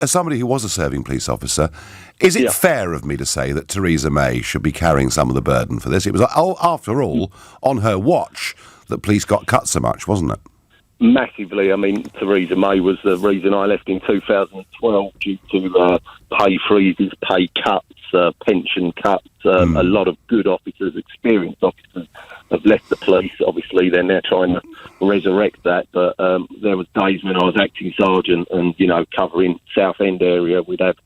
as somebody who was a serving police officer, is it fair of me to say that Theresa May should be carrying some of the burden for this? It was, after all, on her watch that police got cut so much, wasn't it? Massively. I mean, Theresa May was the reason I left in 2012 due to pay freezes, pay cuts, pension cuts. A lot of good officers, experienced officers, have left the police. Obviously, they're now trying to resurrect that. But there was days when I was acting sergeant and, covering Southend area, we'd have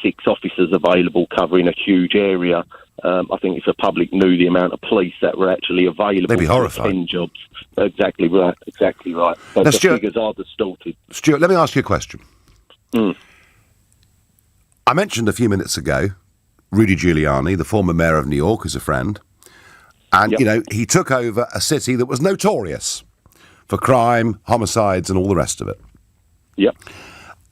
6 officers available covering a huge area. I think if the public knew the amount of police that were actually available, they'd be horrified. 10 jobs. Exactly right. So the figures are distorted. Stuart, let me ask you a question. I mentioned a few minutes ago Rudy Giuliani, the former mayor of New York, is a friend. And, he took over a city that was notorious for crime, homicides and all the rest of it. Yep.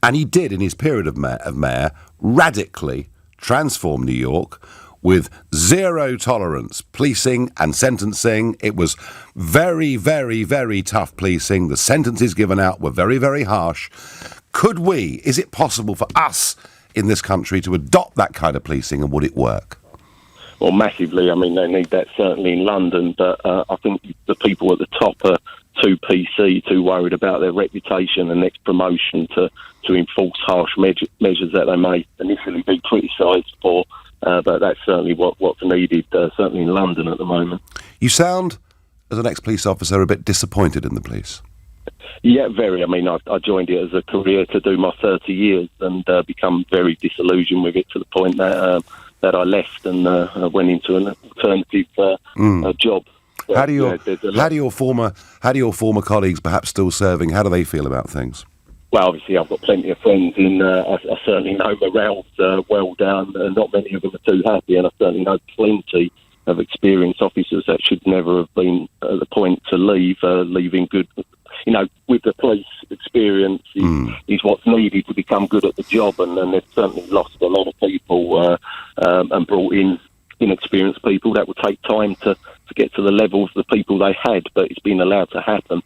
And he did, in his period of mayor, radically transform New York with zero tolerance policing and sentencing. It was very, very, very tough policing. The sentences given out were very, very harsh. Is it possible for us in this country to adopt that kind of policing, and would it work? Well, massively. I mean, they need that certainly in London, but I think the people at the top are too PC, too worried about their reputation and next promotion to enforce harsh measures that they may initially be criticised for. But that's certainly what's needed, certainly in London at the moment. You sound, as an ex-police officer, a bit disappointed in the police. Yeah, very. I mean, I joined it as a career to do my 30 years and become very disillusioned with it to the point that I left and went into an alternative job. How do your former colleagues, perhaps still serving, how do they feel about things? Well, obviously, I've got plenty of friends I certainly know morale's well down. Not many of them are too happy, and I certainly know plenty of experienced officers that should never have been at the point to leaving good. With the police experience is what's needed to become good at the job, and they've certainly lost a lot of people and brought in inexperienced people that would take time to get to the level of the people they had, but it's been allowed to happen.